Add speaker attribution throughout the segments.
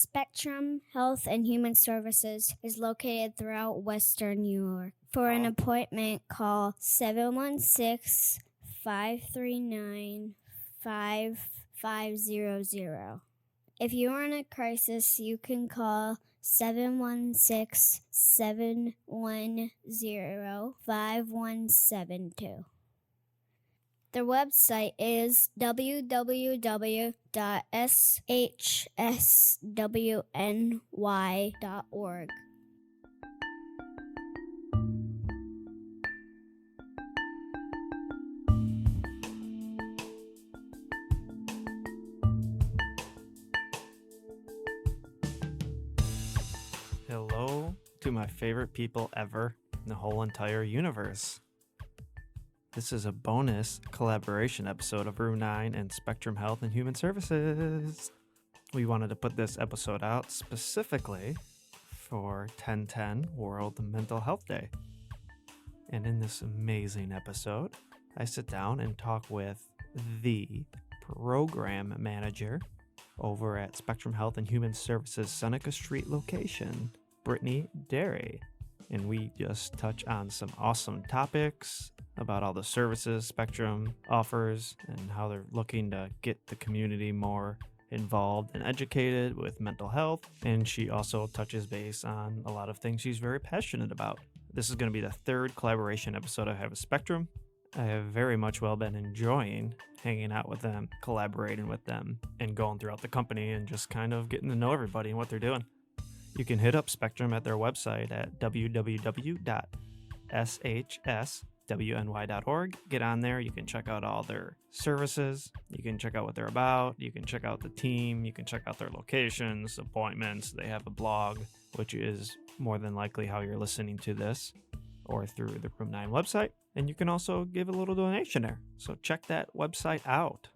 Speaker 1: Spectrum Health and Human Services is located throughout Western New York. For an appointment, call 716-539-5500. If you are in a crisis, you can call 716-710-5172. Their website is www.shswny.org.
Speaker 2: Hello to my favorite people ever in the whole entire universe. This is a bonus collaboration episode of Room 9 and Spectrum Health and Human Services. We wanted to put this episode out specifically for 10/10 World Mental Health Day. And in this amazing episode, I sit down and talk with the program manager over at Spectrum Health and Human Services Seneca St location, Brittany Derry. And we just touch on some awesome topics about all the services Spectrum offers and how they're looking to get the community more involved and educated with mental health. And she also touches base on a lot of things she's very passionate about. This is going to be the third collaboration episode I have with Spectrum. I have very much well been enjoying hanging out with them, collaborating with them, and going throughout the company and just kind of getting to know everybody and what they're doing. You can hit up Spectrum at their website at www.shswny.org. Get on there. You can check out all their services. You can check out what they're about. You can check out the team. You can check out their locations, appointments. They have a blog, which is more than likely how you're listening to this, or through the Room 9 website. And you can also give a little donation there. So check that website out.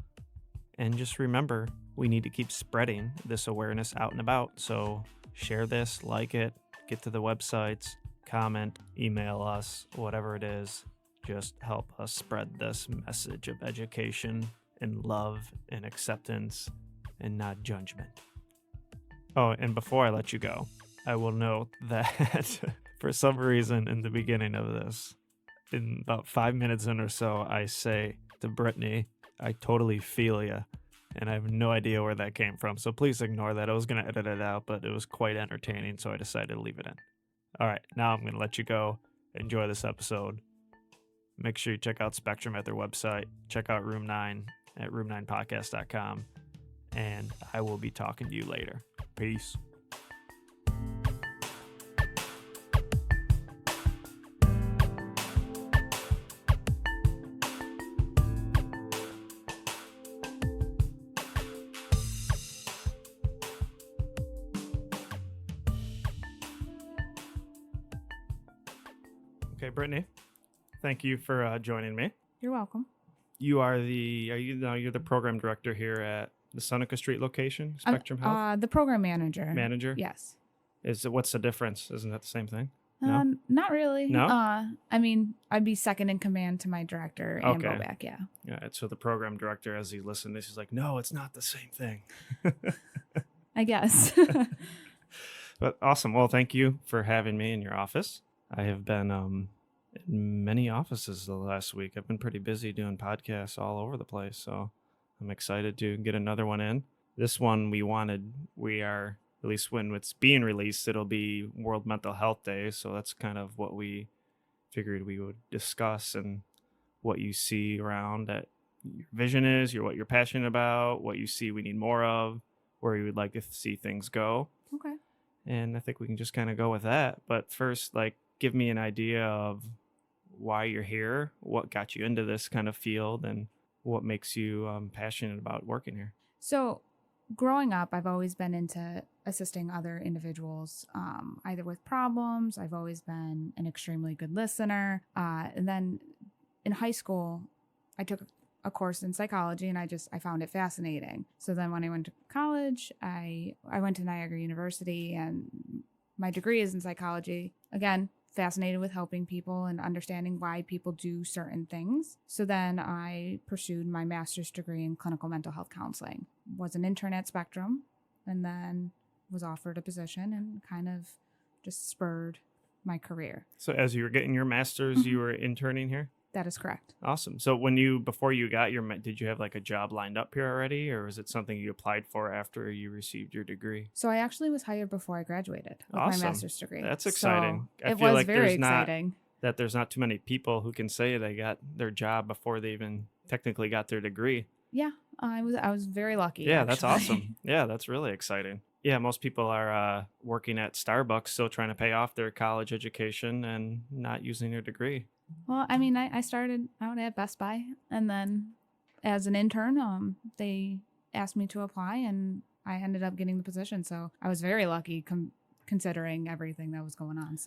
Speaker 2: And just remember, we need to keep spreading this awareness out and about. So share this, like it, get to the websites, comment, email us, whatever it is. Just help us spread this message of education and love and acceptance and not judgment. Oh, and before I let you go, I will note that for some reason in the beginning of this, in about 5 minutes in or so, I say to Brittany, I totally feel ya. And I have no idea where that came from. So please ignore that. I was going to edit it out, but it was quite entertaining, so I decided to leave it in. All right, now I'm going to let you go. Enjoy this episode. Make sure you check out Spectrum at their website. Check out Room 9 at room9podcast.com. And I will be talking to you later. Peace. Okay, Brittany, thank you for joining me.
Speaker 3: You're welcome.
Speaker 2: You're the program director here at the Seneca St location, Spectrum Health?
Speaker 3: The program manager.
Speaker 2: Manager?
Speaker 3: Yes.
Speaker 2: What's the difference? Isn't that the same thing? No?
Speaker 3: Not really.
Speaker 2: No?
Speaker 3: I mean, I'd be second in command to my director and go back, yeah.
Speaker 2: Yeah, so the program director, as he listened to this, he's like, no, it's not the same thing.
Speaker 3: I guess.
Speaker 2: But awesome. Well, thank you for having me in your office. I have been in many offices the last week. I've been pretty busy doing podcasts all over the place, so I'm excited to get another one in. This one we are, at least when it's being released, it'll be World Mental Health Day, so that's kind of what we figured we would discuss and what you see around that your vision is, what you're passionate about, what you see we need more of, where you would like to see things go.
Speaker 3: Okay.
Speaker 2: And I think we can just kind of go with that. But first, give me an idea of why you're here, what got you into this kind of field, and what makes you passionate about working here.
Speaker 3: So growing up, I've always been into assisting other individuals, either with problems. I've always been an extremely good listener. And then in high school, I took a course in psychology, and I found it fascinating. So then when I went to college, I went to Niagara University, and my degree is in psychology. Again, fascinated with helping people and understanding why people do certain things. So then I pursued my master's degree in clinical mental health counseling, was an intern at Spectrum, and then was offered a position and kind of just spurred my career.
Speaker 2: So as you were getting your master's, you were interning here?
Speaker 3: That is correct.
Speaker 2: Awesome. So before you got did you have like a job lined up here already, or was it something you applied for after you received your degree?
Speaker 3: So I actually was hired before I graduated with
Speaker 2: Awesome.
Speaker 3: my master's degree.
Speaker 2: That's exciting.
Speaker 3: So
Speaker 2: I
Speaker 3: it
Speaker 2: feel
Speaker 3: was
Speaker 2: like
Speaker 3: very
Speaker 2: there's
Speaker 3: exciting.
Speaker 2: there's not too many people who can say they got their job before they even technically got their degree.
Speaker 3: Yeah, I was very lucky.
Speaker 2: Yeah, that's
Speaker 3: actually.
Speaker 2: awesome. Yeah, that's really exciting. Yeah, most people are working at Starbucks, still trying to pay off their college education and not using their degree.
Speaker 3: Well, I mean, I started out at Best Buy, and then as an intern, they asked me to apply, and I ended up getting the position. So I was very lucky considering everything that was going on.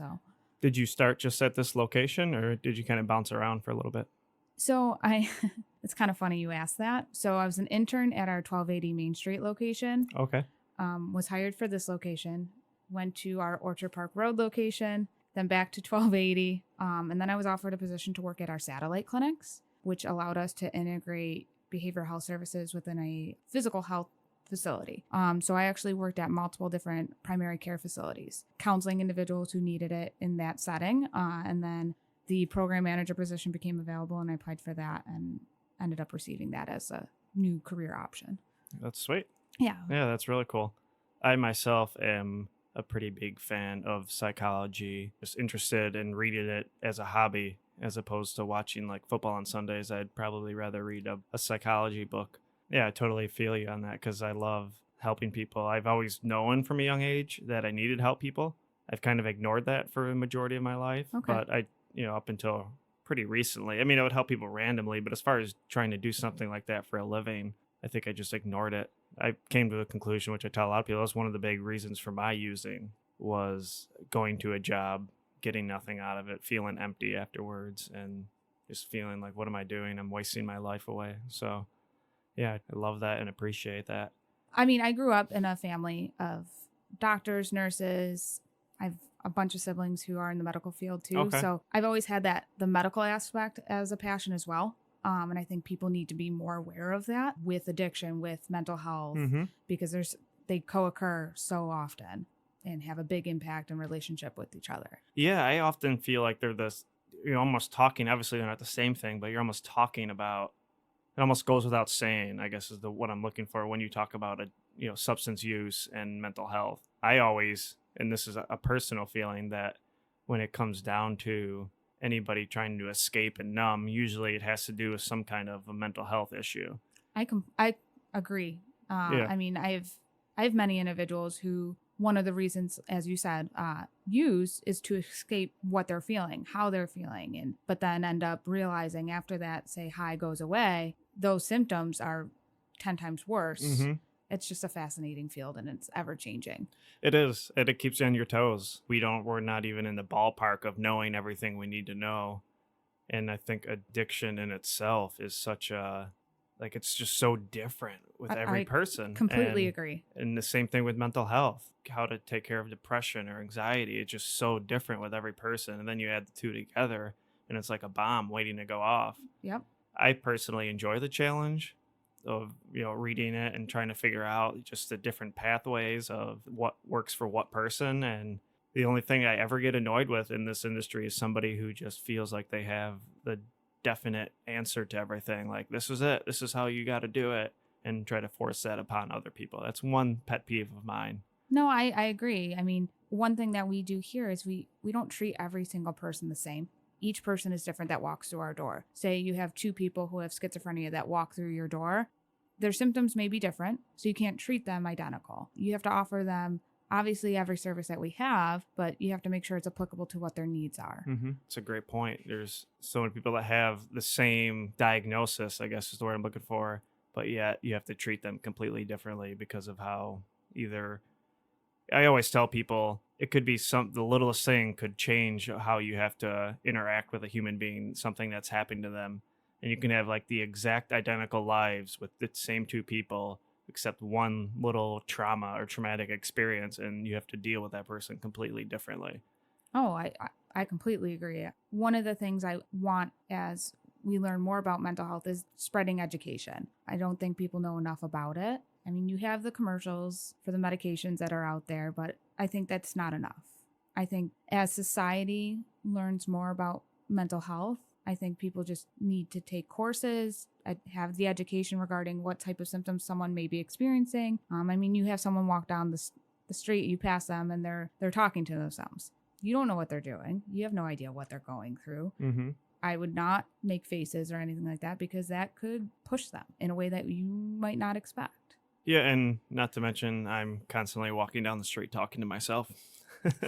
Speaker 2: Did you start just at this location, or did you kind of bounce around for a little bit?
Speaker 3: So it's kind of funny you asked that. So I was an intern at our 1280 Main Street location.
Speaker 2: Okay.
Speaker 3: Was hired for this location, went to our Orchard Park Road location, then back to 1280. And then I was offered a position to work at our satellite clinics, which allowed us to integrate behavioral health services within a physical health facility. So I actually worked at multiple different primary care facilities, counseling individuals who needed it in that setting. And then the program manager position became available, and I applied for that and ended up receiving that as a new career option.
Speaker 2: That's sweet.
Speaker 3: Yeah.
Speaker 2: Yeah, that's really cool. I myself am a pretty big fan of psychology, just interested in reading it as a hobby as opposed to watching like football on Sundays. I'd probably rather read a psychology book. Yeah, I totally feel you on that because I love helping people. I've always known from a young age that I needed to help people. I've kind of ignored that for a majority of my life,
Speaker 3: Okay.
Speaker 2: but up until pretty recently, I mean, I would help people randomly, but as far as trying to do something like that for a living, I think I just ignored it. I came to the conclusion, which I tell a lot of people, that's one of the big reasons for my using was going to a job, getting nothing out of it, feeling empty afterwards, and just feeling like, what am I doing? I'm wasting my life away. So, yeah, I love that and appreciate that.
Speaker 3: I mean, I grew up in a family of doctors, nurses. I've a bunch of siblings who are in the medical field too.
Speaker 2: Okay.
Speaker 3: So I've always had the medical aspect as a passion as well. And I think people need to be more aware of that with addiction, with mental health, because they co-occur so often and have a big impact in relationship with each other.
Speaker 2: Yeah, I often feel like they're you're almost talking, obviously they're not the same thing, but you're almost talking about, it almost goes without saying, I guess is what I'm looking for when you talk about substance use and mental health. I always, and this is a personal feeling, that when it comes down to anybody trying to escape and numb, usually it has to do with some kind of a mental health issue.
Speaker 3: I agree.
Speaker 2: Yeah.
Speaker 3: I mean, I have many individuals who, one of the reasons, as you said, use is to escape what they're feeling, how they're feeling, but then end up realizing after that, say, high goes away, those symptoms are 10 times worse. It's just a fascinating field, and it's ever changing.
Speaker 2: It is. And it keeps you on your toes. We're not even in the ballpark of knowing everything we need to know. And I think addiction in itself is such it's just so different with every person.
Speaker 3: Completely agree.
Speaker 2: And the same thing with mental health, how to take care of depression or anxiety. It's just so different with every person. And then you add the two together and it's like a bomb waiting to go off.
Speaker 3: Yep.
Speaker 2: I personally enjoy the challenge of reading it and trying to figure out just the different pathways of what works for what person. And the only thing I ever get annoyed with in this industry is somebody who just feels like they have the definite answer to everything. Like, this is it, this is how you got to do it, and try to force that upon other people. That's one pet peeve of mine.
Speaker 3: No, I agree. I mean, one thing that we do here is we don't treat every single person the same. Each person is different that walks through our door. Say you have two people who have schizophrenia that walk through your door. Their symptoms may be different, so you can't treat them identical. You have to offer them, obviously, every service that we have, but you have to make sure it's applicable to what their needs are.
Speaker 2: It's a great point. There's so many people that have the same diagnosis, I guess is the word I'm looking for, but yet you have to treat them completely differently because of how I always tell people it could be the littlest thing could change how you have to interact with a human being, something that's happened to them. And you can have like the exact identical lives with the same two people, except one little trauma or traumatic experience, and you have to deal with that person completely differently.
Speaker 3: Oh, I completely agree. One of the things I want as we learn more about mental health is spreading education. I don't think people know enough about it. I mean, you have the commercials for the medications that are out there, but I think that's not enough. I think as society learns more about mental health, I think people just need to take courses, have the education regarding what type of symptoms someone may be experiencing. I mean, you have someone walk down the street, you pass them, and they're talking to themselves. You don't know what they're doing. You have no idea what they're going through.
Speaker 2: Mm-hmm.
Speaker 3: I would not make faces or anything like that because that could push them in a way that you might not expect.
Speaker 2: Yeah, and not to mention, I'm constantly walking down the street talking to myself.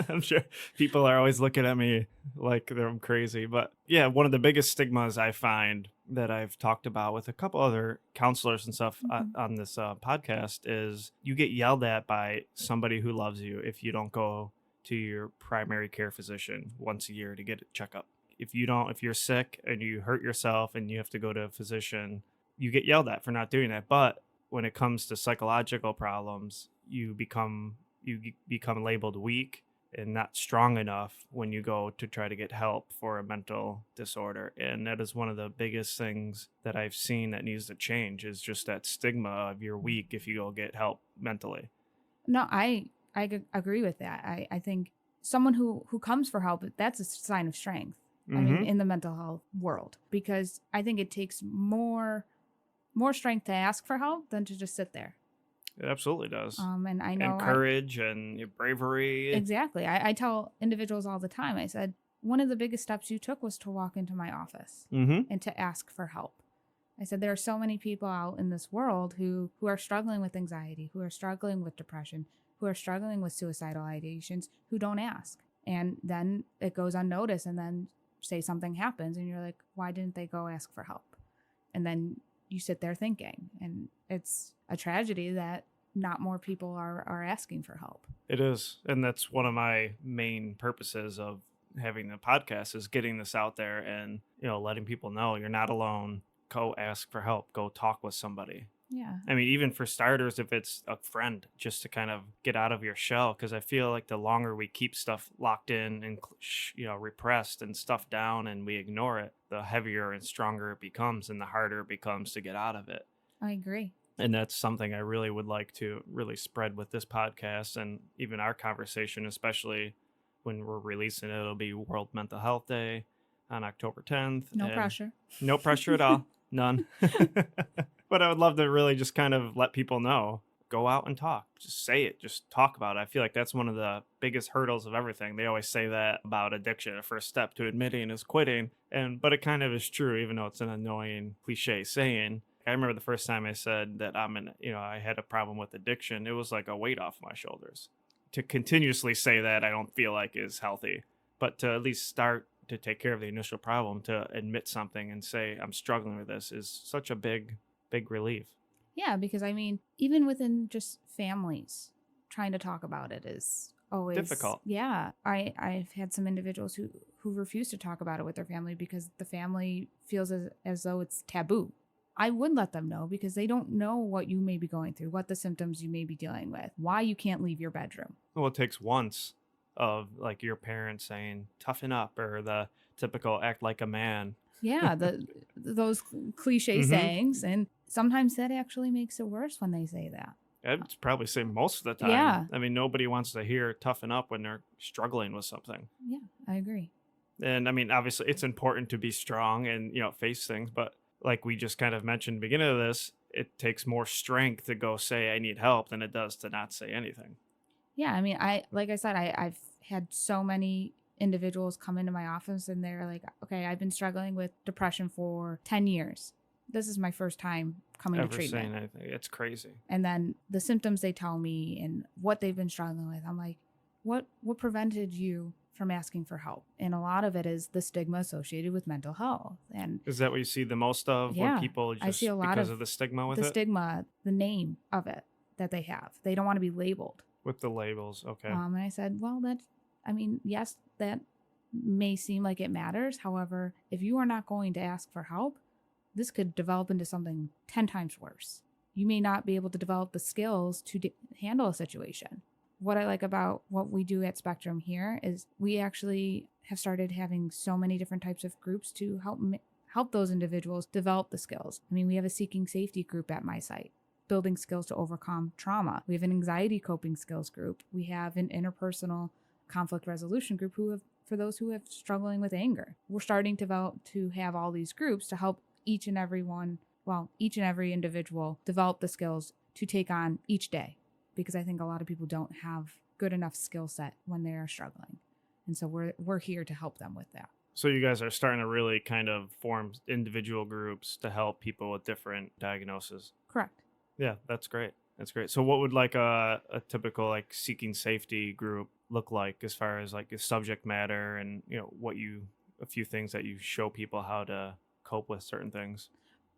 Speaker 2: I'm sure people are always looking at me like I'm crazy. But yeah, one of the biggest stigmas I find that I've talked about with a couple other counselors and stuff on this podcast is you get yelled at by somebody who loves you if you don't go to your primary care physician once a year to get a checkup. If you're sick and you hurt yourself and you have to go to a physician, you get yelled at for not doing that. But when it comes to psychological problems, you become labeled weak and not strong enough when you go to try to get help for a mental disorder. And that is one of the biggest things that I've seen that needs to change, is just that stigma of you're weak if you go get help mentally.
Speaker 3: No, I agree with that. I think someone who comes for help, that's a sign of strength. I mean, in the mental health world, because I think it takes more strength to ask for help than to just sit there.
Speaker 2: It absolutely does.
Speaker 3: And I know,
Speaker 2: and courage and your bravery.
Speaker 3: Exactly. I tell individuals all the time, I said, one of the biggest steps you took was to walk into my office and to ask for help. I said, there are so many people out in this world who are struggling with anxiety, who are struggling with depression, who are struggling with suicidal ideations, who don't ask. And then it goes unnoticed, and then say something happens and you're like, why didn't they go ask for help? And then you sit there thinking, and it's a tragedy that not more people are asking for help.
Speaker 2: It is. And that's one of my main purposes of having the podcast, is getting this out there and, letting people know you're not alone. Go ask for help. Go talk with somebody.
Speaker 3: Yeah.
Speaker 2: I mean, even for starters, if it's a friend, just to kind of get out of your shell, because I feel like the longer we keep stuff locked in and, repressed and stuffed down and we ignore it, the heavier and stronger it becomes and the harder it becomes to get out of it.
Speaker 3: I agree.
Speaker 2: And that's something I really would like to really spread with this podcast and even our conversation, especially when we're releasing it. It'll be World Mental Health Day on October 10th.
Speaker 3: No pressure.
Speaker 2: No pressure at all. None. But I would love to really just kind of let people know, go out and talk. Just say it. Just talk about it. I feel like that's one of the biggest hurdles of everything. They always say that about addiction. The first step to admitting is quitting. But it kind of is true, even though it's an annoying cliche saying. I remember the first time I said that I had a problem with addiction. It was like a weight off my shoulders. To continuously say that, I don't feel like is healthy. But to at least start to take care of the initial problem, to admit something and say, I'm struggling with this, is such a big relief.
Speaker 3: Yeah, because I mean, even within just families, trying to talk about it is always
Speaker 2: difficult.
Speaker 3: Yeah. I've had some individuals who refuse to talk about it with their family because the family feels as though it's taboo. I would let them know, because they don't know what you may be going through, what the symptoms you may be dealing with, why you can't leave your bedroom.
Speaker 2: Well, it takes once of like your parents saying, toughen up, or the typical act like a man.
Speaker 3: Yeah, those cliche sayings. And sometimes that actually makes it worse when they say that.
Speaker 2: I'd probably say most of the time.
Speaker 3: Yeah.
Speaker 2: I mean, nobody wants to hear toughen up when they're struggling with something.
Speaker 3: Yeah, I agree.
Speaker 2: And I mean, obviously it's important to be strong and, face things. But like we just kind of mentioned at the beginning of this, it takes more strength to go say I need help than it does to not say anything.
Speaker 3: Yeah, I mean, like I said, I've had so many individuals come into my office and they're like, okay, I've been struggling with depression for 10 years. This is my first time coming to treatment.
Speaker 2: Saying anything. It's crazy.
Speaker 3: And then the symptoms they tell me and what they've been struggling with, I'm like, what prevented you from asking for help? And a lot of it is the stigma associated with mental health. And
Speaker 2: is that what you see the most of?
Speaker 3: Yeah,
Speaker 2: when people just,
Speaker 3: I see a lot
Speaker 2: because of the stigma with
Speaker 3: the
Speaker 2: it?
Speaker 3: stigma, the name of it that they have. They don't want to be labeled.
Speaker 2: With the labels, okay.
Speaker 3: And I said, well, yes, that may seem like it matters. However, if you are not going to ask for help, this could develop into something 10 times worse. You may not be able to develop the skills to handle a situation. What I like about what we do at Spectrum here is we actually have started having so many different types of groups to help those individuals develop the skills. I mean, we have a seeking safety group at my site. building skills to overcome trauma. We have an anxiety coping skills group. We have an interpersonal conflict resolution group for those who have struggling with anger. We're starting to have all these groups to help each and every individual develop the skills to take on each day, because I think a lot of people don't have good enough skill set when they are struggling. And so we're here to help them with that.
Speaker 2: So you guys are starting to really kind of form individual groups to help people with different diagnoses.
Speaker 3: Correct.
Speaker 2: Yeah, that's great. That's great. So what would like a typical like seeking safety group look like as far as like the subject matter and, you know, a few things that you show people how to cope with certain things?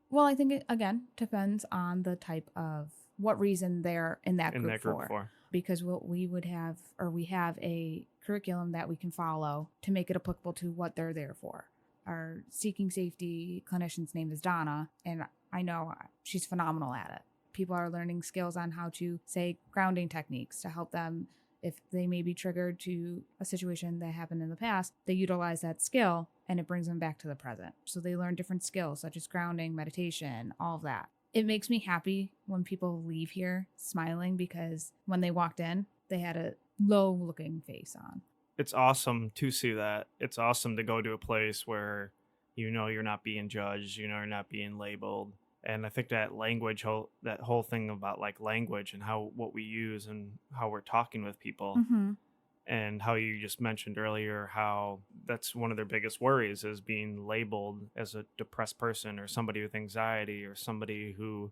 Speaker 3: Well, I think it, again, depends on the type of what reason they're in that group for. Because what we have a curriculum that we can follow to make it applicable to what they're there for. Our seeking safety clinician's name is Donna, and I know she's phenomenal at it. People are learning skills on how to say grounding techniques to help them if they may be triggered to a situation that happened in the past. They utilize that skill and it brings them back to the present. So they learn different skills such as grounding, meditation, all of that. It makes me happy when people leave here smiling, because when they walked in, they had a low looking face on.
Speaker 2: It's awesome to see that. It's awesome to go to a place where you know you're not being judged, you know you're not being labeled. And I think that language, that whole thing about like language and what we use and how we're talking with people, and how you just mentioned earlier how that's one of their biggest worries is being labeled as a depressed person or somebody with anxiety or somebody who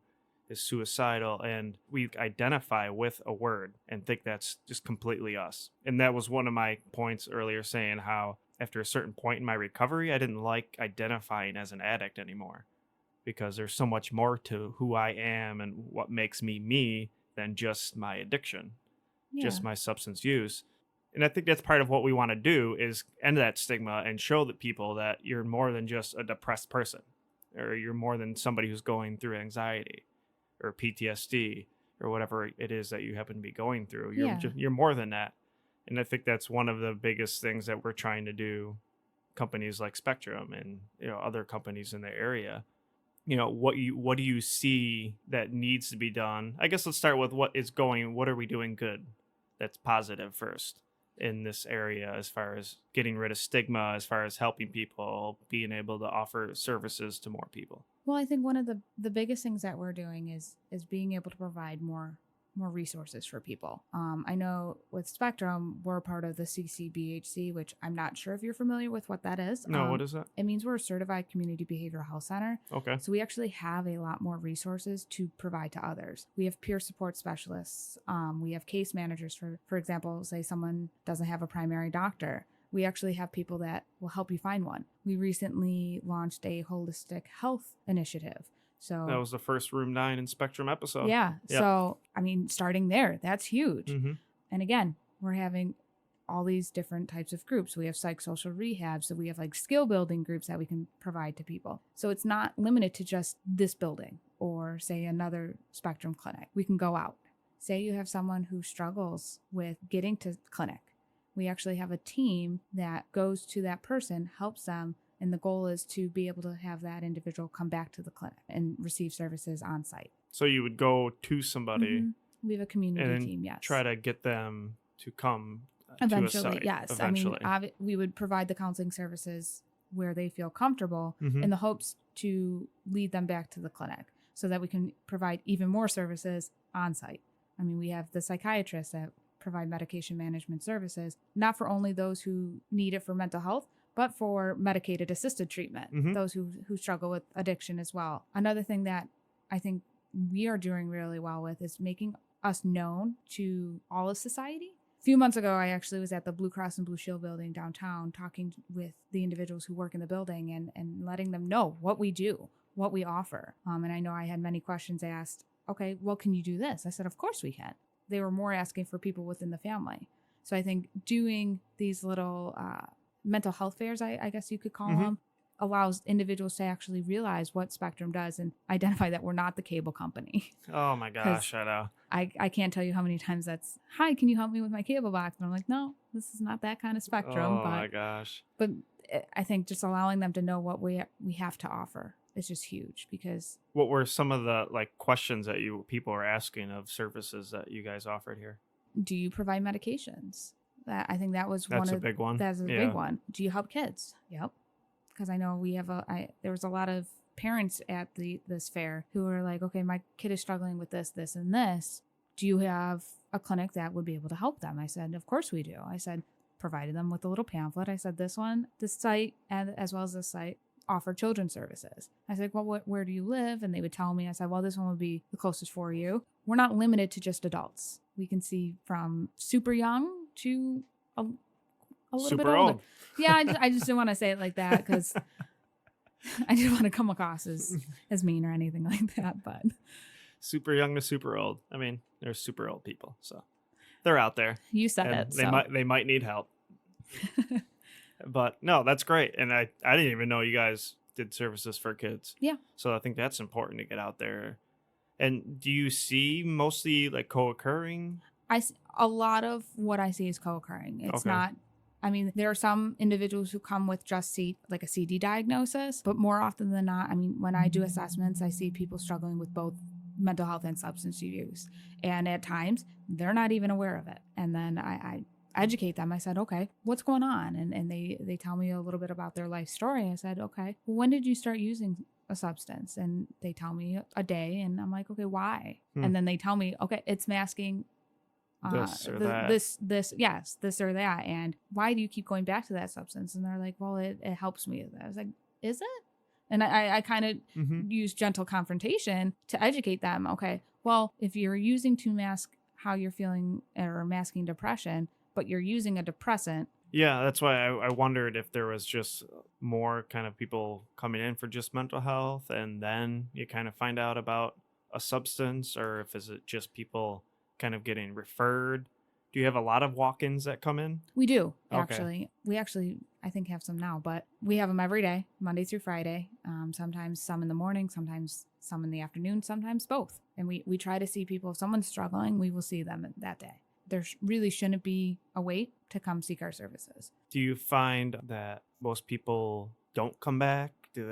Speaker 2: is suicidal, and we identify with a word and think that's just completely us. And that was one of my points earlier, saying how after a certain point in my recovery, I didn't like identifying as an addict anymore, because there's so much more to who I am and what makes me me than just my addiction, just my substance use. And I think that's part of what we want to do is end that stigma and show the people that you're more than just a depressed person, or you're more than somebody who's going through anxiety or PTSD or whatever it is that you happen to be going through. You're more than that. And I think that's one of the biggest things that we're trying to do, companies like Spectrum and, you know, other companies in the area. You know, what do you see that needs to be done? I guess let's start with what are we doing good that's positive first in this area, as far as getting rid of stigma, as far as helping people, being able to offer services to more people.
Speaker 3: Well, I think one of the biggest things that we're doing is being able to provide more resources for people. I know with Spectrum, we're part of the CCBHC, which I'm not sure if you're familiar with what that is.
Speaker 2: No, what is that?
Speaker 3: It means we're a certified community behavioral health center.
Speaker 2: Okay.
Speaker 3: So we actually have a lot more resources to provide to others. We have peer support specialists. We have case managers, for example, say someone doesn't have a primary doctor. We actually have people that will help you find one. We recently launched a holistic health initiative. So
Speaker 2: that was the first Room 9 in Spectrum episode.
Speaker 3: Yeah.
Speaker 2: Yep.
Speaker 3: So, I mean, starting there, that's huge.
Speaker 2: Mm-hmm.
Speaker 3: And again, we're having all these different types of groups. We have psychosocial rehab. So we have like skill building groups that we can provide to people. So it's not limited to just this building or say another Spectrum clinic. We can go out. Say you have someone who struggles with getting to clinic. We actually have a team that goes to that person, helps them. And the goal is to be able to have that individual come back to the clinic and receive services on site.
Speaker 2: So you would go to somebody.
Speaker 3: Mm-hmm. We have a community team, yes.
Speaker 2: Try to get them to come
Speaker 3: eventually,
Speaker 2: to a site.
Speaker 3: Yes.
Speaker 2: Eventually.
Speaker 3: I mean, we would provide the counseling services where they feel comfortable
Speaker 2: Mm-hmm.
Speaker 3: in the hopes to lead them back to the clinic so that we can provide even more services on site. I mean, we have the psychiatrists that provide medication management services, not for only those who need it for mental health, but for medicated assisted treatment,
Speaker 2: Mm-hmm.
Speaker 3: those who struggle with addiction as well. Another thing that I think we are doing really well with is making us known to all of society. A few months ago, I actually was at the Blue Cross and Blue Shield building downtown talking with the individuals who work in the building and letting them know what we do, what we offer. And I know I had many questions asked, okay, well, can you do this? I said, of course we can. They were more asking for people within the family. So I think doing these little mental health fairs, I guess you could call
Speaker 2: Mm-hmm.
Speaker 3: them, allows individuals to actually realize what Spectrum does and identify that we're not the cable company.
Speaker 2: Oh my gosh, I know.
Speaker 3: I can't tell you how many times that's, hi, can you help me with my cable box? And I'm like, no, this is not that kind of Spectrum.
Speaker 2: Oh my gosh.
Speaker 3: But I think just allowing them to know what we have to offer it's just huge because
Speaker 2: What were some of the like questions that people are asking of services that you guys offered here?
Speaker 3: do you provide medications? I think that was
Speaker 2: That's a big one.
Speaker 3: That's a
Speaker 2: Yeah.
Speaker 3: big one. Do you help kids? Yep. Because I know there was a lot of parents at this fair who were like, okay, my kid is struggling with this, this, and this. Do you have a clinic that would be able to help them? I said, of course we do. I said, provided them with a little pamphlet. I said, this site, and as well as this site, offer children's services. I said, well, where do you live? And they would tell me. I said, well, this one would be the closest for you. We're not limited to just adults. We can see from super young to a little
Speaker 2: Super
Speaker 3: bit older.
Speaker 2: old.
Speaker 3: Yeah, I just didn't want to say it like that because I didn't want to come across as mean or anything like that. But
Speaker 2: Super young to super old. I mean, there's super old people, so they're out there.
Speaker 3: you said
Speaker 2: And
Speaker 3: it.
Speaker 2: they might need help. But no, that's great. And I didn't even know you guys did services for kids.
Speaker 3: Yeah.
Speaker 2: So I think that's important to get out there. And do you see mostly like co-occurring?
Speaker 3: A lot of what I see is co-occurring. It's
Speaker 2: Okay.
Speaker 3: not. I mean, there are some individuals who come with just like a CD diagnosis, but more often than not, I mean, when I do assessments, I see people struggling with both mental health and substance use. And at times, they're not even aware of it. And then I educate them. I said, okay, what's going on? And they tell me a little bit about their life story. I said, okay, well, when did you start using a substance? And they tell me a day. And I'm like, okay, why? And then they tell me, okay, it's masking
Speaker 2: This or that.
Speaker 3: this or that. And why do you keep going back to that substance? And they're like, well, it helps me with that. I was like, is it? And I kind of use gentle confrontation to educate them. Okay, well, if you're using to mask how you're feeling or masking depression, but you're using a depressant.
Speaker 2: Yeah, that's why I wondered if there was just more kind of people coming in for just mental health and then you kind of find out about a substance, or if is it just people kind of getting referred. Do you have a lot of walk-ins that come in?
Speaker 3: We do,
Speaker 2: Okay.
Speaker 3: actually. We actually, I think, have some now, but we have them every day, Monday through Friday. Sometimes some in the morning, sometimes some in the afternoon, sometimes both. And we try to see people. If someone's struggling, we will see them that day. There really shouldn't be a wait to come seek our services.
Speaker 2: Do you find that most people don't come back? Do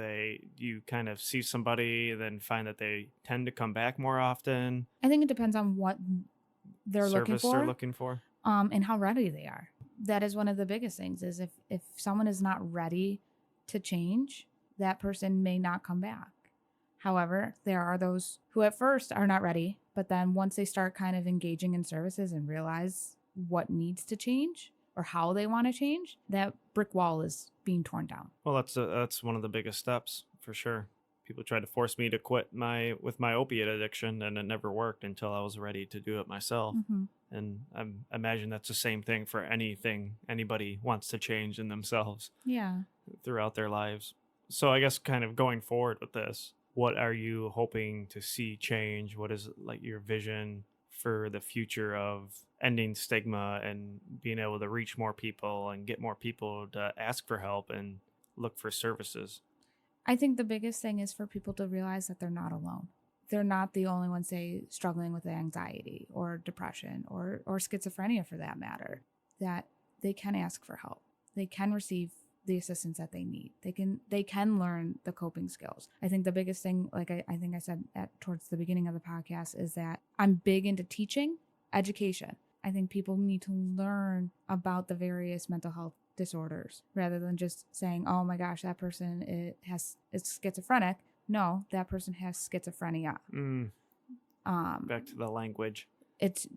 Speaker 2: you kind of see somebody then find that they tend to come back more often?
Speaker 3: I think it depends on what they're
Speaker 2: Service
Speaker 3: looking for.
Speaker 2: they're looking for?
Speaker 3: And how ready they are. That is one of the biggest things is if someone is not ready to change, that person may not come back. However, there are those who at first are not ready, but then once they start kind of engaging in services and realize what needs to change or how they want to change, that brick wall is being torn down.
Speaker 2: Well, that's one of the biggest steps for sure. People tried to force me to quit my opiate addiction, and it never worked until I was ready to do it myself.
Speaker 3: Mm-hmm.
Speaker 2: And I imagine that's the same thing for anything anybody wants to change in themselves
Speaker 3: Yeah.
Speaker 2: throughout their lives. So I guess kind of going forward with this, what are you hoping to see change? What is like your vision for the future of ending stigma and being able to reach more people and get more people to ask for help and look for services?
Speaker 3: I think the biggest thing is for people to realize that they're not alone. They're not the only ones, say, struggling with anxiety or depression or schizophrenia for that matter, that they can ask for help. They can receive the assistance that they need. They can learn the coping skills. I think the biggest thing, like I think I said towards the beginning of the podcast, is that I'm big into teaching education. I think people need to learn about the various mental health disorders rather than just saying, oh my gosh, that person is schizophrenic. No, that person has schizophrenia.
Speaker 2: Back to the language.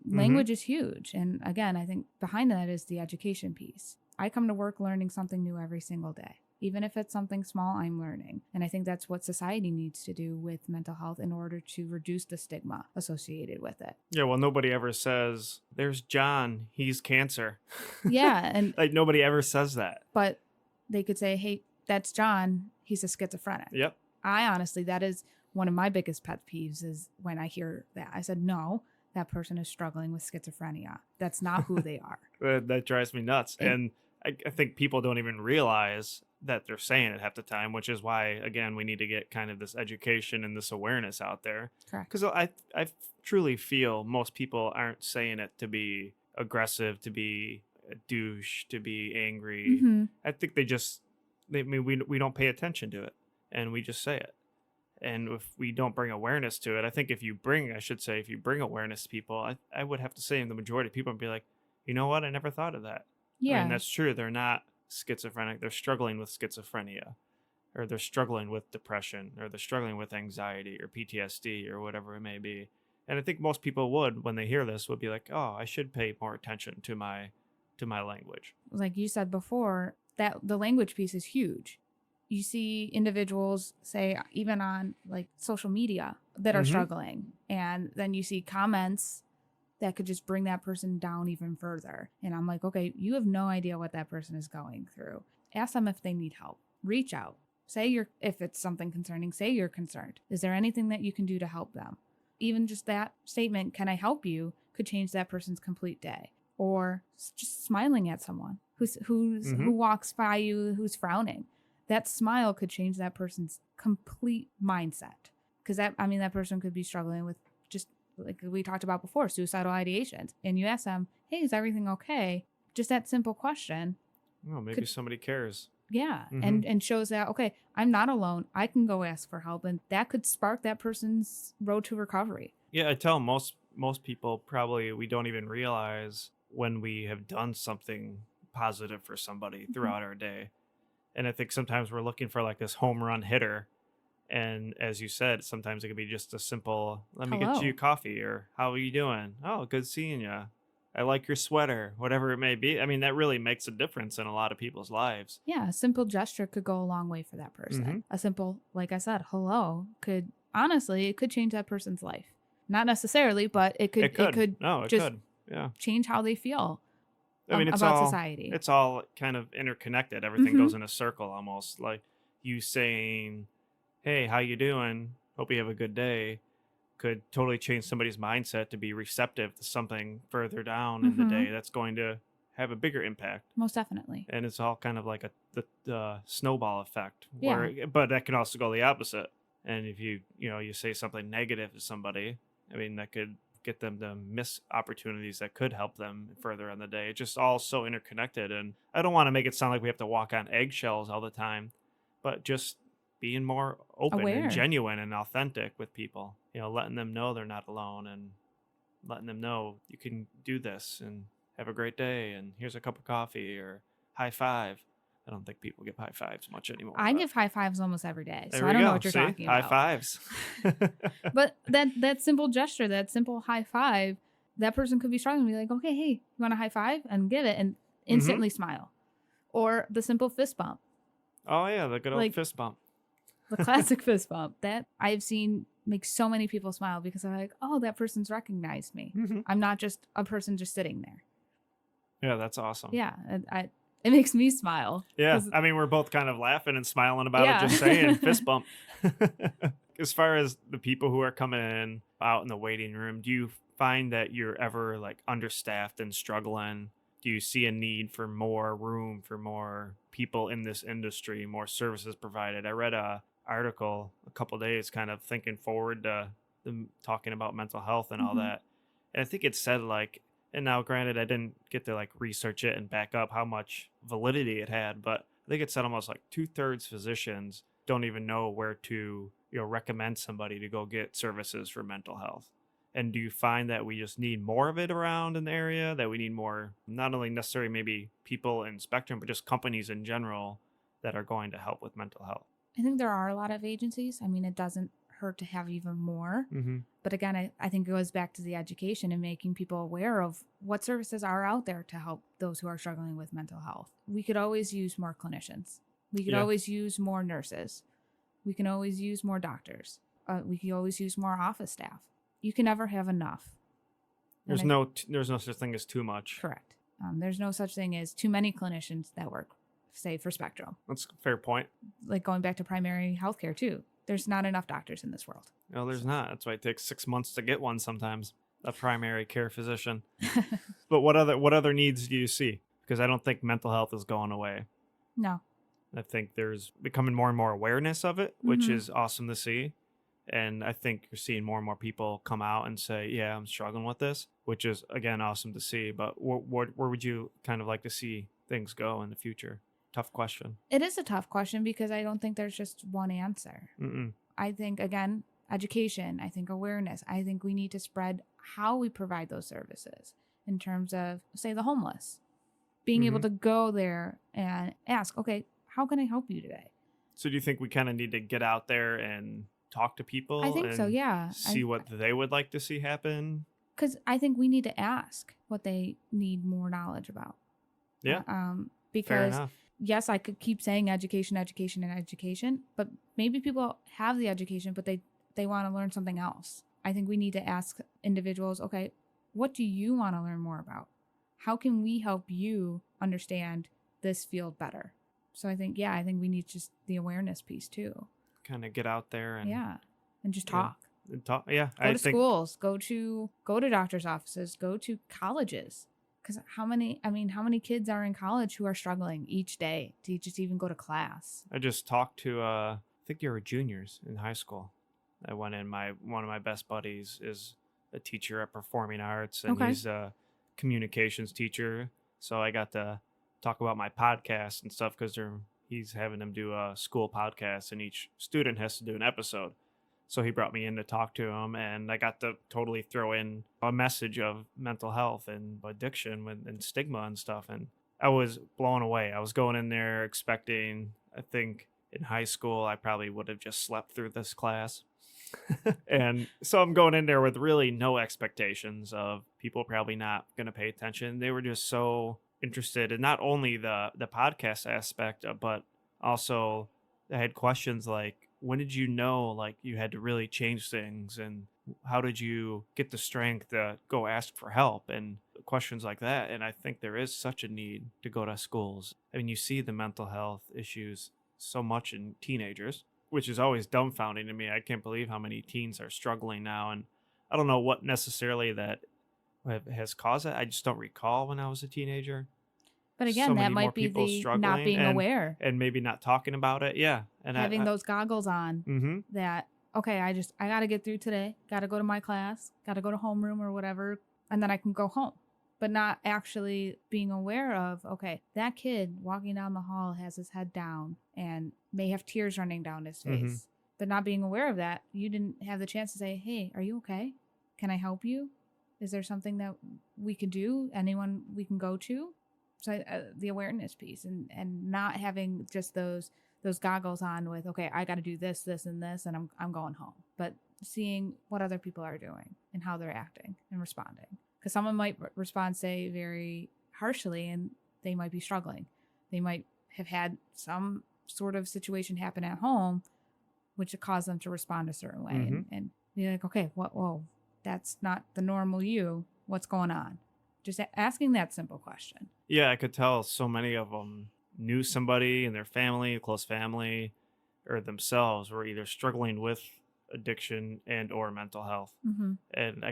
Speaker 3: Language is huge. And again, I think behind that is the education piece. I come to work learning something new every single day. Even if it's something small, I'm learning. And I think that's what society needs to do with mental health in order to reduce the stigma associated with it.
Speaker 2: Yeah, well, nobody ever says, there's John, he's cancer.
Speaker 3: Yeah. And
Speaker 2: like nobody ever says that.
Speaker 3: But they could say, hey, that's John, he's a schizophrenic.
Speaker 2: Yep.
Speaker 3: I honestly, that is one of my biggest pet peeves is when I hear that. I said, no, that person is struggling with schizophrenia. That's not who they are.
Speaker 2: That drives me nuts. And I think people don't even realize that they're saying it half the time, which is why, again, we need to get kind of this education and this awareness out there.
Speaker 3: Correct.
Speaker 2: Because I truly feel most people aren't saying it to be aggressive, to be a douche, to be angry.
Speaker 3: Mm-hmm.
Speaker 2: I think we don't pay attention to it, and we just say it. And if we don't bring awareness to it, I think if you bring awareness to people, I would have to say the majority of people would be like, you know what? I never thought of that. I mean,
Speaker 3: Yeah.
Speaker 2: that's true. They're not schizophrenic. They're struggling with schizophrenia, or they're struggling with depression, or they're struggling with anxiety or PTSD or whatever it may be. And I think most people would, when they hear this, would be like, oh, I should pay more attention to my language.
Speaker 3: Like you said before, that the language piece is huge. You see individuals say, even on like social media, that are
Speaker 2: Mhm.
Speaker 3: struggling, and then you see comments that could just bring that person down even further. And I'm like, okay, you have no idea what that person is going through. Ask them if they need help. Reach out. If it's something concerning, say you're concerned. Is there anything that you can do to help them? Even just that statement, can I help you, could change that person's complete day. Or just smiling at someone who walks by you, who's frowning. That smile could change that person's complete mindset. Because that person could be struggling with, just like we talked about before, suicidal ideations. And you ask them, hey, is everything okay? Just that simple question.
Speaker 2: Oh, maybe somebody cares.
Speaker 3: Yeah.
Speaker 2: Mhm.
Speaker 3: And shows that, okay, I'm not alone. I can go ask for help. And that could spark that person's road to recovery.
Speaker 2: Yeah, I tell most people, probably we don't even realize when we have done something positive for somebody throughout our day. And I think sometimes we're looking for like this home run hitter. And as you said, sometimes it could be just a simple, let me get
Speaker 3: Hello.
Speaker 2: you coffee, or how are you doing? Oh, good seeing you. I like your sweater, whatever it may be. I mean, that really makes a difference in a lot of people's lives.
Speaker 3: Yeah, a simple gesture could go a long way for that person.
Speaker 2: Mhm.
Speaker 3: A simple, like I said, hello could, honestly, it could change that person's life. Not necessarily, but it could
Speaker 2: No, it
Speaker 3: just
Speaker 2: could. Yeah.
Speaker 3: change how they feel
Speaker 2: I mean,
Speaker 3: about society.
Speaker 2: It's all kind of interconnected. Everything goes
Speaker 3: Mhm.
Speaker 2: in a circle almost. Like you saying, "Hey, how you doing? Hope you have a good day," could totally change somebody's mindset to be receptive to something further down in the day
Speaker 3: Mhm.
Speaker 2: that's going to have a bigger impact.
Speaker 3: Most definitely.
Speaker 2: And it's all kind of like the snowball effect.
Speaker 3: Yeah.
Speaker 2: But that can also go the opposite. And if you say something negative to somebody, I mean, that could get them to miss opportunities that could help them further in the day. It's just all so interconnected. And I don't want to make it sound like we have to walk on eggshells all the time, but just being more open
Speaker 3: Aware.
Speaker 2: and genuine and authentic with people, letting them know they're not alone, and letting them know you can do this and have a great day, and here's a cup of coffee or high five. I don't think people give high fives much anymore.
Speaker 3: I
Speaker 2: but
Speaker 3: give high fives almost every day, so
Speaker 2: there
Speaker 3: I
Speaker 2: we
Speaker 3: don't know
Speaker 2: go.
Speaker 3: what you're
Speaker 2: See?
Speaker 3: talking
Speaker 2: High
Speaker 3: about.
Speaker 2: fives.
Speaker 3: But that simple gesture, that simple high five, that person could be struggling and be like, okay, hey, you want a high five? And give it and instantly smile. Or the simple fist bump,
Speaker 2: Oh yeah, the good old
Speaker 3: Like-
Speaker 2: fist bump.
Speaker 3: the classic fist bump that I've seen make so many people smile because they're like, oh, that person's recognized me. I'm not just a person just sitting there.
Speaker 2: Yeah, that's awesome.
Speaker 3: Yeah, it makes me smile.
Speaker 2: Yeah,
Speaker 3: 'Cause-
Speaker 2: I mean, we're both kind of laughing and smiling about
Speaker 3: Yeah.
Speaker 2: it, just saying fist bump. As far as the people who are coming in out in the waiting room, do you find that you're ever like understaffed and struggling? Do you see a need for more room, for more people in this industry, more services provided? I read a article a couple days kind of thinking forward to them talking about mental health and all
Speaker 3: Mhm.
Speaker 2: that. And I think it said like, and now granted I didn't get to like research it and back up how much validity it had, but I think it said almost like 2/3 physicians don't even know where to recommend somebody to go get services for mental health. And do you find that we just need more of it around in the area, that we need more, not only necessarily maybe people in spectrum, but just companies in general that are going to help with mental health?
Speaker 3: I think there are a lot of agencies. I mean, it doesn't hurt to have even more.
Speaker 2: Mm-hmm.
Speaker 3: But again, I think it goes back to the education and making people aware of what services are out there to help those who are struggling with mental health. We could always use more clinicians. We could
Speaker 2: Yeah.
Speaker 3: always use more nurses. We can always use more doctors. We can always use more office staff. You can never have enough. And
Speaker 2: There's no such thing as too much.
Speaker 3: Correct. There's no such thing as too many clinicians that work, say, for Spectrum.
Speaker 2: That's a fair point.
Speaker 3: Like going back to primary healthcare, too. There's not enough doctors in this world.
Speaker 2: No, there's not. That's why it takes 6 months to get one sometimes, a primary care physician. But what other needs do you see? Because I don't think mental health is going away.
Speaker 3: No.
Speaker 2: I think there's becoming more and more awareness of it, which
Speaker 3: Mhm.
Speaker 2: is awesome to see. And I think you're seeing more and more people come out and say, yeah, I'm struggling with this, which is, again, awesome to see. But where would you kind of like to see things go in the future? Tough question.
Speaker 3: It is a tough question because I don't think there's just one answer.
Speaker 2: Mm-mm.
Speaker 3: I think, again, education, I think awareness. I think we need to spread how we provide those services in terms of, say, the homeless. Being able to go there and ask, okay, how can I help you today?
Speaker 2: So do you think we kind of need to get out there and talk to people
Speaker 3: I think so,
Speaker 2: and
Speaker 3: yeah.
Speaker 2: see what they would like to see happen?
Speaker 3: Because I think we need to ask what they need more knowledge about.
Speaker 2: Yeah. Fair
Speaker 3: Because
Speaker 2: enough.
Speaker 3: yes, I could keep saying education, education, and education, but maybe people have the education, but they want to learn something else. I think we need to ask individuals, okay, what do you want to learn more about? How can we help you understand this field better? So I think we need just the awareness piece too.
Speaker 2: Kind of get out there and
Speaker 3: And just talk.
Speaker 2: And talk. Yeah,
Speaker 3: Go to schools, go to doctor's offices, go to colleges. Because how many kids are in college who are struggling each day to just even go to class?
Speaker 2: I just talked to I think they were juniors in high school. I went in. One of my best buddies is a teacher at Performing Arts, and he's a communications teacher. So I got to talk about my podcast and stuff because he's having them do a school podcast, and each student has to do an episode. So he brought me in to talk to him, and I got to totally throw in a message of mental health and addiction and stigma and stuff. And I was blown away. I was going in there expecting, I think in high school, I probably would have just slept through this class. And so I'm going in there with really no expectations of people probably not going to pay attention. They were just so interested in not only the podcast aspect, but also I had questions like, when did you know like you had to really change things, and how did you get the strength to go ask for help and questions like that? And I think there is such a need to go to schools. I mean, you see the mental health issues so much in teenagers, which is always dumbfounding to me. I can't believe how many teens are struggling now, and I don't know what necessarily that has caused it. I just don't recall when I was a teenager.
Speaker 3: But again,
Speaker 2: So
Speaker 3: that
Speaker 2: many more
Speaker 3: might be
Speaker 2: people
Speaker 3: the not
Speaker 2: struggling
Speaker 3: being aware
Speaker 2: and maybe not talking about it. Yeah, and
Speaker 3: having those goggles on.
Speaker 2: Mm-hmm.
Speaker 3: That okay, I got to get through today. Got to go to my class. Got to go to homeroom or whatever, and then I can go home. But not actually being aware of, okay, that kid walking down the hall has his head down and may have tears running down his face.
Speaker 2: Mm-hmm.
Speaker 3: But not being aware of that, you didn't have the chance to say, hey, are you okay? Can I help you? Is there something that we can do? Anyone we can go to? So the awareness piece and not having just those goggles on with, okay, I got to do this, this, and this, and I'm going home. But seeing what other people are doing and how they're acting and responding. Because someone might respond, say, very harshly, and they might be struggling. They might have had some sort of situation happen at home, which caused them to respond a certain way.
Speaker 2: Mm-hmm.
Speaker 3: And be like, okay, whoa, that's not the normal you. What's going on? Just asking that simple question.
Speaker 2: Yeah, I could tell so many of them knew somebody in their family, close family, or themselves were either struggling with addiction and or mental health.
Speaker 3: Mm-hmm.
Speaker 2: And I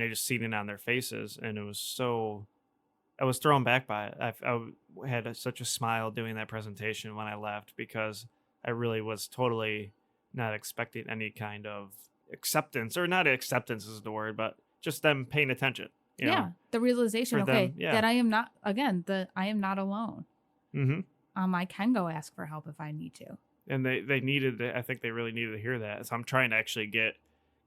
Speaker 2: just seen it on their faces, and it was so, I was thrown back by it. I had such a smile doing that presentation when I left, because I really was totally not expecting any kind of acceptance, or not acceptance is the word, but just them paying attention. You know,
Speaker 3: the realization, okay,
Speaker 2: them,
Speaker 3: that I am not, again, I am not alone.
Speaker 2: Mm-hmm.
Speaker 3: I can go ask for help if I need to.
Speaker 2: And they needed, I think they really needed to hear that. So I'm trying to actually get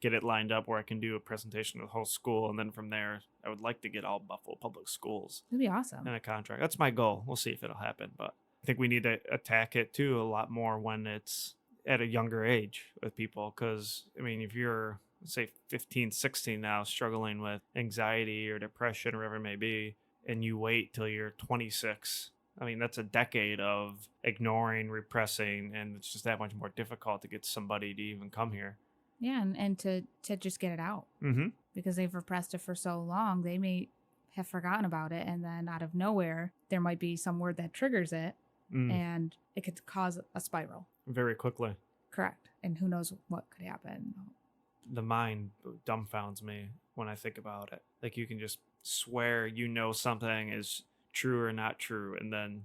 Speaker 2: it lined up where I can do a presentation to the whole school, and then from there, I would like to get all Buffalo Public Schools.
Speaker 3: That'd be awesome.
Speaker 2: In a contract. That's my goal. We'll see if it'll happen, but I think we need to attack it too a lot more when it's at a younger age with people. Because I mean, if you're, let's say 15, 16 now, struggling with anxiety or depression or whatever it may be, and you wait till you're 26, I mean, that's a decade of ignoring, repressing, and it's just that much more difficult to get somebody to even come here.
Speaker 3: Yeah, and to just get it out.
Speaker 2: Mm-hmm.
Speaker 3: Because they've repressed it for so long, they may have forgotten about it, and then out of nowhere, there might be some word that triggers it, and it could cause a spiral.
Speaker 2: Very quickly.
Speaker 3: Correct. And who knows what could happen.
Speaker 2: The mind dumbfounds me when I think about it. Like, you can just swear you know something is true or not true, and then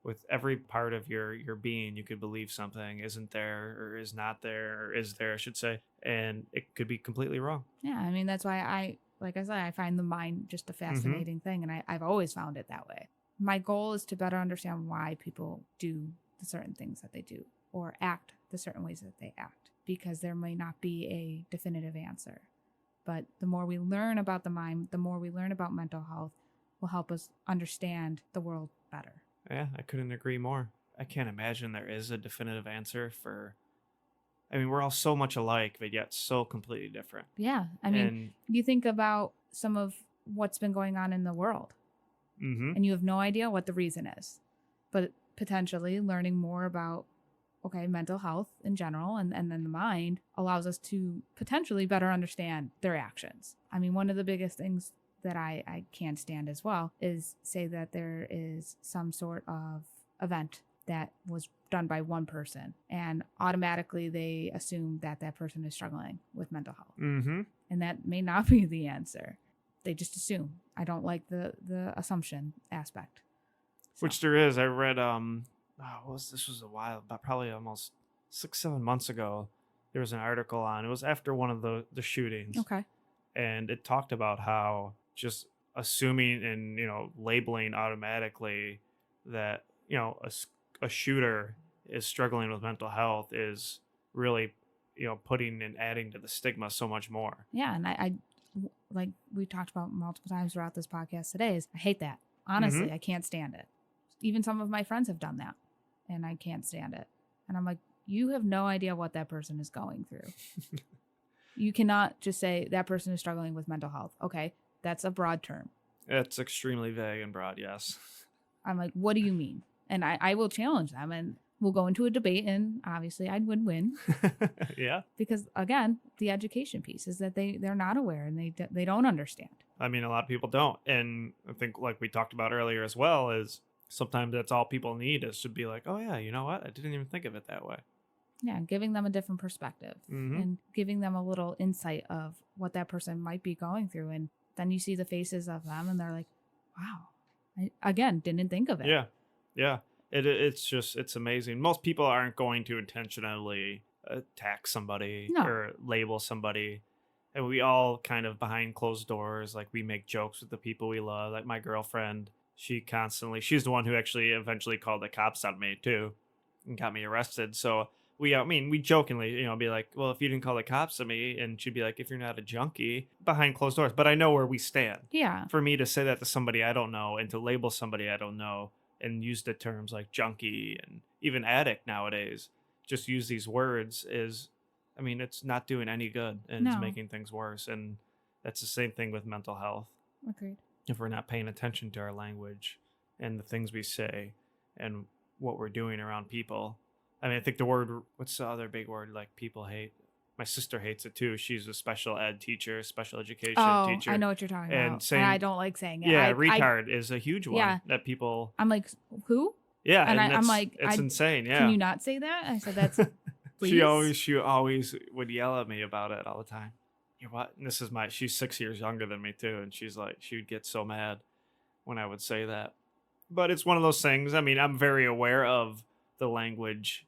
Speaker 2: with every part of your being, you could believe something isn't there, or is not there, or is there, I should say, and it could be completely wrong.
Speaker 3: Yeah, I mean, that's why I find the mind just a fascinating thing, and I've always found it that way. My goal is to better understand why people do the certain things that they do, or act the certain ways that they act. because there may not be a definitive answer. But the more we learn about the mind, the more we learn about mental health will help us understand the world better.
Speaker 2: Yeah, I couldn't agree more. I can't imagine there is a definitive answer for. I mean, we're all so much alike, but yet so completely different.
Speaker 3: Yeah. I mean, you think about some of what's been going on in the world, and you have no idea what the reason is. But potentially learning more about, mental health in general and then the mind allows us to potentially better understand their actions. I mean, one of the biggest things that I can't stand as well is say that there is some sort of event that was done by one person and automatically they assume that that person is struggling with mental health. And that may not be the answer. They just assume. I don't like the assumption aspect. So.
Speaker 2: Which there is. I read, this was a while, but probably almost 6-7 months ago. There was an article on, it was after one of the shootings.
Speaker 3: Okay.
Speaker 2: And it talked about how just assuming and, labeling automatically that, a shooter is struggling with mental health is really, putting and adding to the stigma so much more.
Speaker 3: Yeah. And I like we talked about multiple times throughout this podcast today, is I hate that. Honestly, I can't stand it. Even some of my friends have done that and I can't stand it. And I'm like, you have no idea what that person is going through. You cannot just say that person is struggling with mental health. Okay, that's a broad term.
Speaker 2: It's extremely vague and broad, yes.
Speaker 3: I'm like, what do you mean? And I will challenge them and we'll go into a debate and obviously I would win.
Speaker 2: Yeah.
Speaker 3: Because again, the education piece is that they're not aware and they don't understand.
Speaker 2: I mean, a lot of people don't. And I think like we talked about earlier as well is sometimes that's all people need is to be like, oh yeah, you know what? I didn't even think of it that way.
Speaker 3: Yeah, giving them a different perspective and giving them a little insight of what that person might be going through. And then you see the faces of them and they're like, wow, I, again, didn't think of it.
Speaker 2: Yeah. Yeah. It's amazing. Most people aren't going to intentionally attack somebody or label somebody. And we all kind of behind closed doors, like we make jokes with the people we love. Like my girlfriend, she's the one who actually eventually called the cops on me too and got me arrested. So we jokingly, be like, well, if you didn't call the cops on me, and she'd be like, if you're not a junkie, behind closed doors. But I know where we stand.
Speaker 3: Yeah.
Speaker 2: For me to say that to somebody I don't know and to label somebody I don't know and use the terms like junkie and even addict nowadays, just use these words is, I mean, it's not doing any good and it's making things worse. And that's the same thing with mental health.
Speaker 3: Agreed.
Speaker 2: If we're not paying attention to our language and the things we say and what we're doing around people. I mean, I think the word, what's the other big word like people hate? My sister hates it too. She's a special ed teacher, special education teacher.
Speaker 3: I know what you're talking about.
Speaker 2: Saying,
Speaker 3: and I don't like saying it.
Speaker 2: Yeah, retard is a huge one that people.
Speaker 3: I'm like, who?
Speaker 2: Yeah,
Speaker 3: and I'm like,
Speaker 2: it's insane. Yeah,
Speaker 3: can you not say that? I said that's.
Speaker 2: She always would yell at me about it all the time. You're what? And she's 6 years younger than me too, and she's like, she would get so mad when I would say that. But it's one of those things. I mean, I'm very aware of the language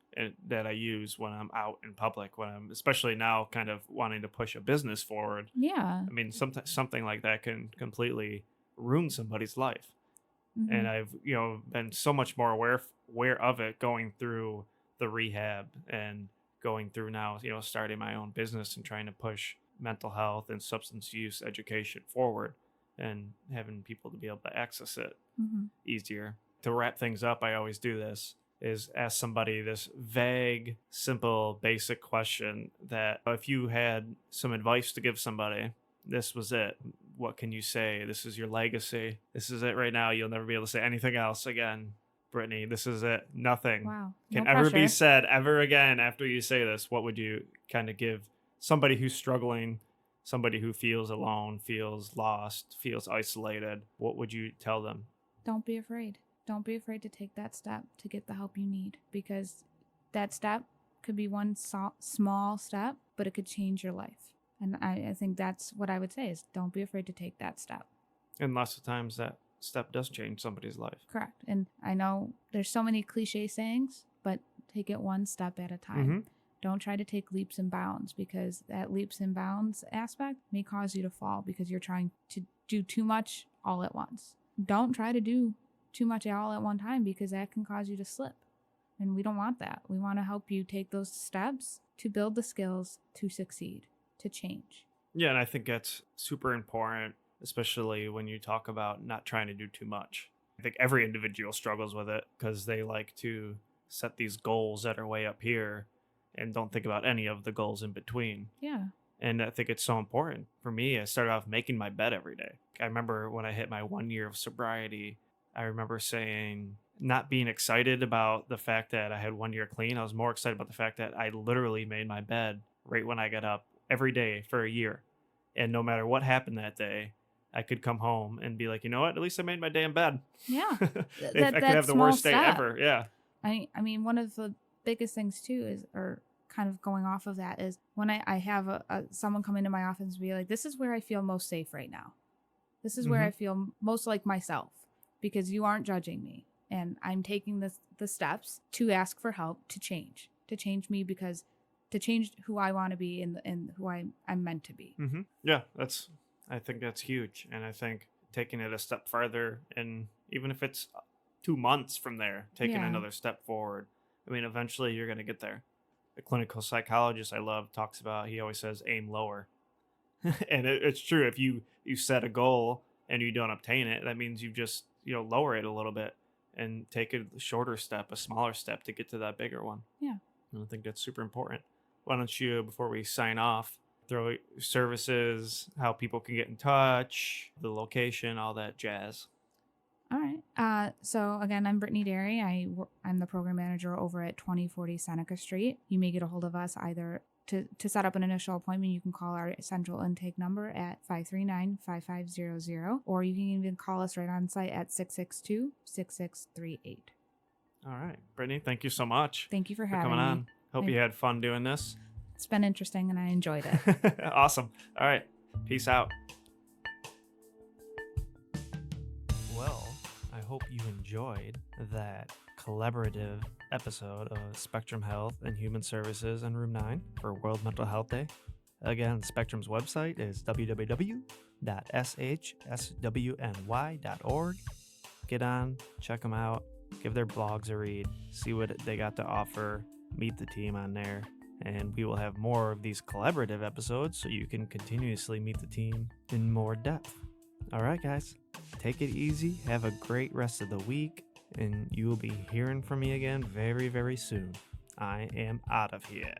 Speaker 2: that I use when I'm out in public, when I'm especially now kind of wanting to push a business forward.
Speaker 3: Yeah.
Speaker 2: I mean, something like that can completely ruin somebody's life. And I've, been so much more aware of it going through the rehab and going through now, starting my own business and trying to push mental health and substance use education forward and having people to be able to access it easier. To wrap things up, I always do this, is ask somebody this vague, simple, basic question that if you had some advice to give somebody, this was it. What can you say? This is your legacy. This is it right now. You'll never be able to say anything else again. Brittany, this is it. Nothing can ever be said ever again after you say this. What would you kind of give somebody who's struggling, somebody who feels alone, feels lost, feels isolated? What would you tell them?
Speaker 3: Don't be afraid. Don't be afraid to take that step to get the help you need, because that step could be one small step, but it could change your life. And I think that's what I would say is don't be afraid to take that step.
Speaker 2: And lots of times that step does change somebody's life.
Speaker 3: Correct. And I know there's so many cliche sayings, but take it one step at a time. Don't try to take leaps and bounds, because that leaps and bounds aspect may cause you to fall because you're trying to do too much all at once. Don't try to do too much all at one time, because that can cause you to slip. And we don't want that. We want to help you take those steps to build the skills to succeed, to change.
Speaker 2: Yeah, and I think that's super important, especially when you talk about not trying to do too much. I think every individual struggles with it because they like to set these goals that are way up here and don't think about any of the goals in between.
Speaker 3: Yeah.
Speaker 2: And I think it's so important. For me, I started off making my bed every day. I remember when I hit my 1 year of sobriety, I remember saying, not being excited about the fact that I had 1 year clean. I was more excited about the fact that I literally made my bed right when I got up every day for a year. And no matter what happened that day, I could come home and be like, you know what? At least I made my damn bed.
Speaker 3: Yeah.
Speaker 2: If I could have the worst day ever. Yeah.
Speaker 3: I mean, one of the biggest things too is, or kind of going off of that, is when I have someone come into my office and be like, this is where I feel most safe right now. This is where I feel most like myself because you aren't judging me. And I'm taking the steps to ask for help to change me because to change who I want to be and who I'm meant to be.
Speaker 2: Mm-hmm. Yeah, I think that's huge. And I think taking it a step further, and even if it's 2 months from there, taking another step forward, I mean, eventually you're going to get there. The clinical psychologist I love talks about, he always says, aim lower. And it's true. If you set a goal and you don't obtain it, that means you just, lower it a little bit and take a shorter step, a smaller step to get to that bigger one.
Speaker 3: Yeah.
Speaker 2: And I think that's super important. Why don't you, before we sign off, throw services, how people can get in touch, the location, all that jazz.
Speaker 3: All right. So again, I'm Brittany Derry. I'm the program manager over at 2040 Seneca Street. You may get a hold of us either to set up an initial appointment. You can call our central intake number at 539-5500, or you can even call us right on site at 662-6638.
Speaker 2: All right. Brittany, thank you so much.
Speaker 3: Thank you for having
Speaker 2: coming
Speaker 3: me.
Speaker 2: on. Hope you had fun doing this.
Speaker 3: It's been interesting and I enjoyed it.
Speaker 2: Awesome. All right. Peace out. Well, I hope you enjoyed that collaborative episode of Spectrum Health and Human Services in Room 9 for World Mental Health Day. Again, Spectrum's website is www.shswny.org. Get on, check them out, give their blogs a read, see what they got to offer, meet the team on there, and we will have more of these collaborative episodes so you can continuously meet the team in more depth. All right, guys, take it easy, have a great rest of the week, and you will be hearing from me again very, very soon. I am out of here.